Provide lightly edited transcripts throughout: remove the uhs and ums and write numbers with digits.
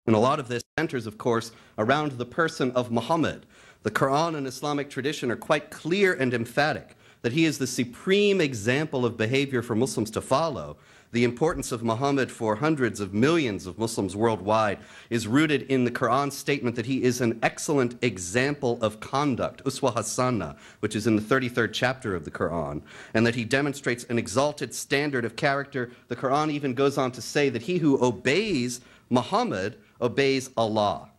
And a lot of this centers, of course, around the person of Muhammad. The Quran and Islamic tradition are quite clear and emphatic that he is the supreme example of behavior for Muslims to follow. The importance of Muhammad for hundreds of millions of Muslims worldwide is rooted in the Quran's statement that he is an excellent example of conduct, uswa hasana, which is in the 33rd chapter of the Quran, and that he demonstrates an exalted standard of character. The Quran even goes on to say that he who obeys Muhammad obeys Allah.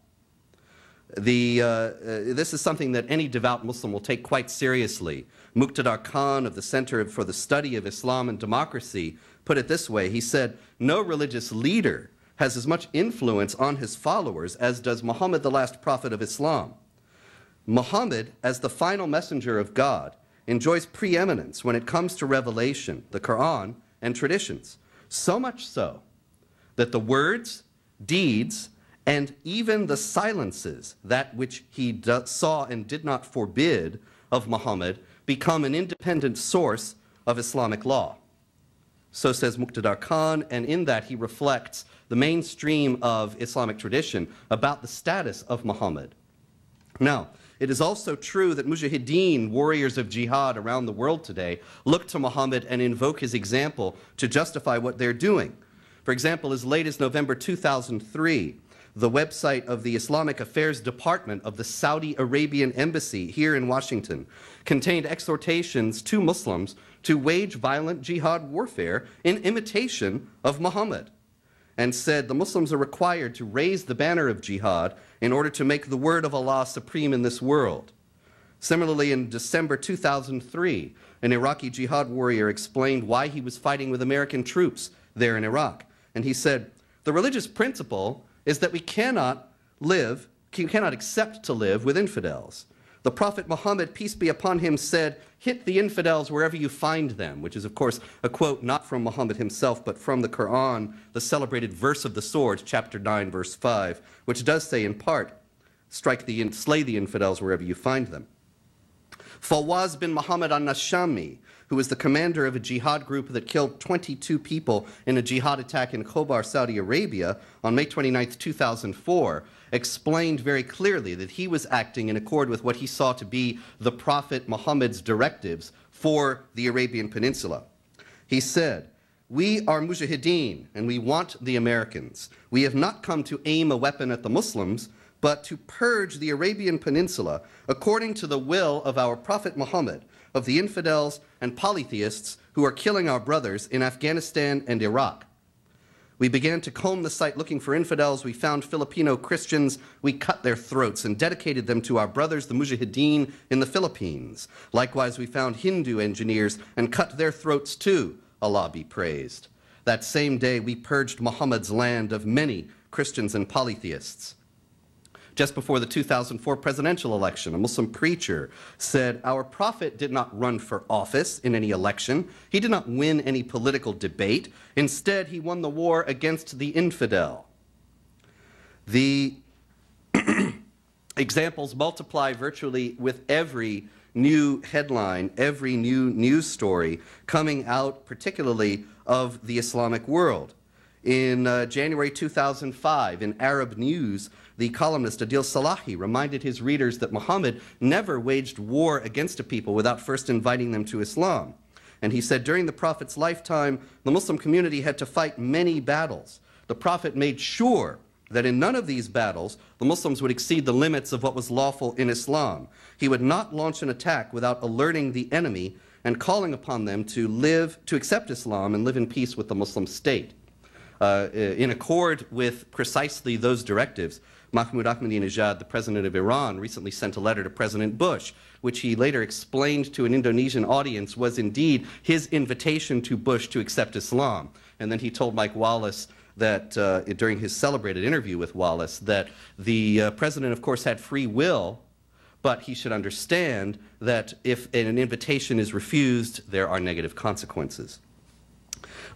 This is something that any devout Muslim will take quite seriously. Muqtada Khan of the Center for the Study of Islam and Democracy put it this way. He said, "No religious leader has as much influence on his followers as does Muhammad, the last prophet of Islam. Muhammad, as the final messenger of God, enjoys preeminence when it comes to revelation, the Quran, and traditions. So much so that the words, deeds, and even the silences, that which he saw and did not forbid of Muhammad, become an independent source of Islamic law." So says Muqtada Khan, and in that he reflects the mainstream of Islamic tradition about the status of Muhammad. Now, it is also true that mujahideen, warriors of jihad around the world today, look to Muhammad and invoke his example to justify what they're doing. For example, as late as November 2003, the website of the Islamic Affairs Department of the Saudi Arabian Embassy here in Washington contained exhortations to Muslims to wage violent jihad warfare in imitation of Muhammad, and said the Muslims are required to raise the banner of jihad in order to make the word of Allah supreme in this world. Similarly, in December 2003, an Iraqi jihad warrior explained why he was fighting with American troops there in Iraq. And he said, "The religious principle is that we cannot accept to live with infidels. The Prophet Muhammad, peace be upon him, said, 'Hit the infidels wherever you find them,'" which is, of course, a quote not from Muhammad himself, but from the Quran, the celebrated verse of the sword, chapter 9, verse 5, which does say in part, slay the infidels wherever you find them. Fawaz bin Muhammad al-Nashami, who was the commander of a jihad group that killed 22 people in a jihad attack in Khobar, Saudi Arabia on May 29, 2004, explained very clearly that he was acting in accord with what he saw to be the Prophet Muhammad's directives for the Arabian Peninsula. He said, "We are mujahideen and we want the Americans. We have not come to aim a weapon at the Muslims, but to purge the Arabian Peninsula according to the will of our Prophet Muhammad, of the infidels and polytheists who are killing our brothers in Afghanistan and Iraq. We began to comb the site looking for infidels. We found Filipino Christians. We cut their throats and dedicated them to our brothers, the Mujahideen, in the Philippines. Likewise, we found Hindu engineers and cut their throats too, Allah be praised. That same day, we purged Muhammad's land of many Christians and polytheists." Just before the 2004 presidential election, a Muslim preacher said, "Our prophet did not run for office in any election. He did not win any political debate. Instead, he won the war against the infidel." The examples multiply virtually with every new headline, every new news story coming out particularly of the Islamic world. In January 2005, in Arab News, the columnist Adil Salahi reminded his readers that Muhammad never waged war against a people without first inviting them to Islam. And he said, during the Prophet's lifetime, the Muslim community had to fight many battles. The Prophet made sure that in none of these battles, the Muslims would exceed the limits of what was lawful in Islam. He would not launch an attack without alerting the enemy and calling upon them to accept Islam and live in peace with the Muslim state. In accord with precisely those directives, Mahmoud Ahmadinejad, the president of Iran, recently sent a letter to President Bush, which he later explained to an Indonesian audience was indeed his invitation to Bush to accept Islam. And then he told Mike Wallace that during his celebrated interview with Wallace that the president, of course, had free will, but he should understand that if an invitation is refused, there are negative consequences.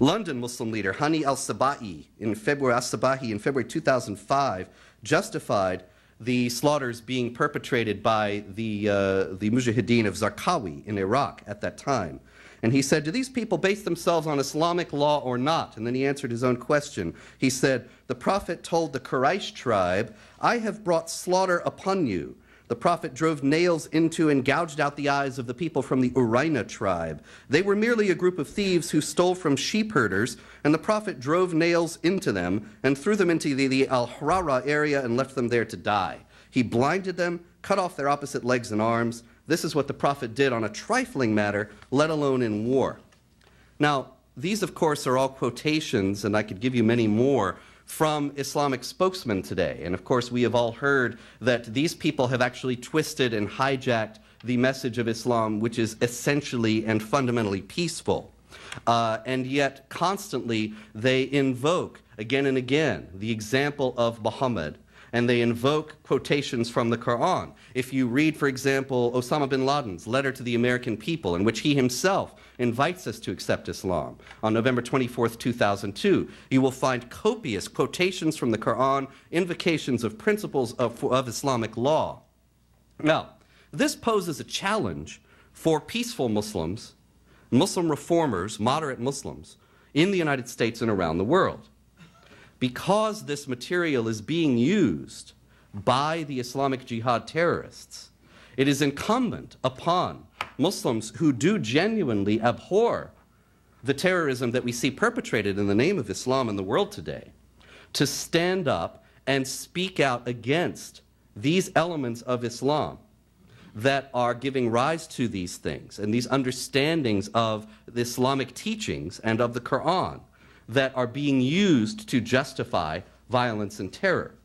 London Muslim leader Hani al-Sabahi in February 2005 justified the slaughters being perpetrated by the Mujahideen of Zarqawi in Iraq at that time. And he said, do these people base themselves on Islamic law or not? And then he answered his own question. He said, the Prophet told the Quraysh tribe, I have brought slaughter upon you. The Prophet drove nails into and gouged out the eyes of the people from the Uraina tribe. They were merely a group of thieves who stole from sheep herders, and the Prophet drove nails into them and threw them into the Al-Harara area and left them there to die. He blinded them, cut off their opposite legs and arms. This is what the Prophet did on a trifling matter, let alone in war. Now, these, of course, are all quotations, and I could give you many more, from Islamic spokesmen today. And of course, we have all heard that these people have actually twisted and hijacked the message of Islam, which is essentially and fundamentally peaceful. And yet, constantly, they invoke, again and again, the example of Muhammad, and they invoke quotations from the Quran. If you read, for example, Osama bin Laden's letter to the American people, in which he himself invites us to accept Islam, on November 24th, 2002, you will find copious quotations from the Quran, invocations of principles of Islamic law. Now, this poses a challenge for peaceful Muslims, Muslim reformers, moderate Muslims, in the United States and around the world. Because this material is being used by the Islamic Jihad terrorists, it is incumbent upon Muslims who do genuinely abhor the terrorism that we see perpetrated in the name of Islam in the world today to stand up and speak out against these elements of Islam that are giving rise to these things and these understandings of the Islamic teachings and of the Quran that are being used to justify violence and terror.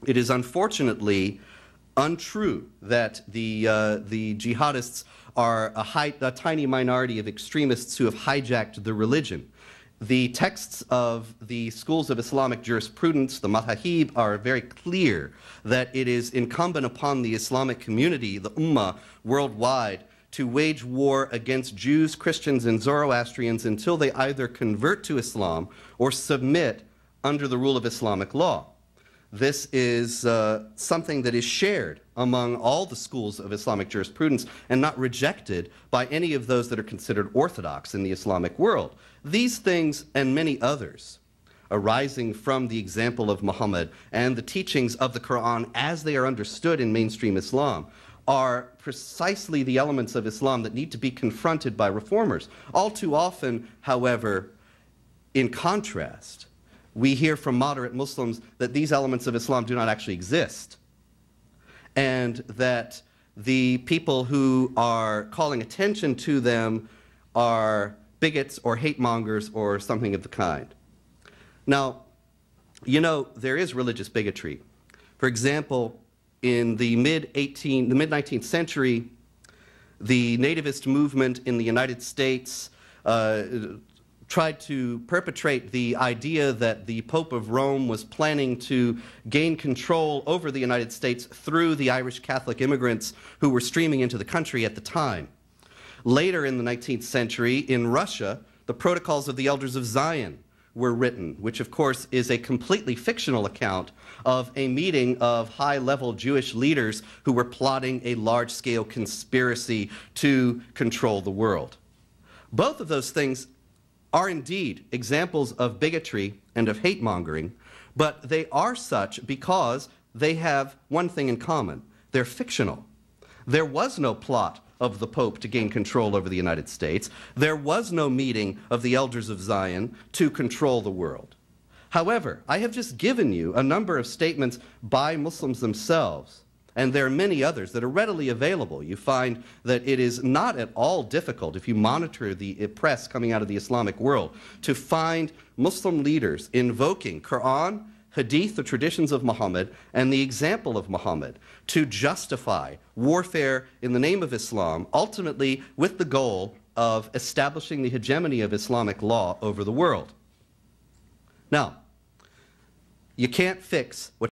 It is unfortunately untrue that the jihadists are a tiny minority of extremists who have hijacked the religion. The texts of the schools of Islamic jurisprudence, the madhahib, are very clear that it is incumbent upon the Islamic community, the ummah, worldwide, to wage war against Jews, Christians, and Zoroastrians until they either convert to Islam or submit under the rule of Islamic law. This is something that is shared among all the schools of Islamic jurisprudence and not rejected by any of those that are considered orthodox in the Islamic world. These things and many others arising from the example of Muhammad and the teachings of the Quran as they are understood in mainstream Islam are precisely the elements of Islam that need to be confronted by reformers. All too often, however, in contrast, we hear from moderate Muslims that these elements of Islam do not actually exist, and that the people who are calling attention to them are bigots or hate mongers or something of the kind. Now, you know, there is religious bigotry. For example, in the mid-19th century, the nativist movement in the United States tried to perpetrate the idea that the Pope of Rome was planning to gain control over the United States through the Irish Catholic immigrants who were streaming into the country at the time. Later in the 19th century, in Russia, the Protocols of the Elders of Zion were written, which of course is a completely fictional account of a meeting of high-level Jewish leaders who were plotting a large-scale conspiracy to control the world. Both of those things are indeed examples of bigotry and of hate-mongering, but they are such because they have one thing in common. They're fictional. There was no plot of the Pope to gain control over the United States. There was no meeting of the Elders of Zion to control the world. However, I have just given you a number of statements by Muslims themselves, and there are many others that are readily available. You find that it is not at all difficult, if you monitor the press coming out of the Islamic world, to find Muslim leaders invoking Quran, Hadith, the traditions of Muhammad, and the example of Muhammad to justify warfare in the name of Islam, ultimately with the goal of establishing the hegemony of Islamic law over the world. Now, you can't fix what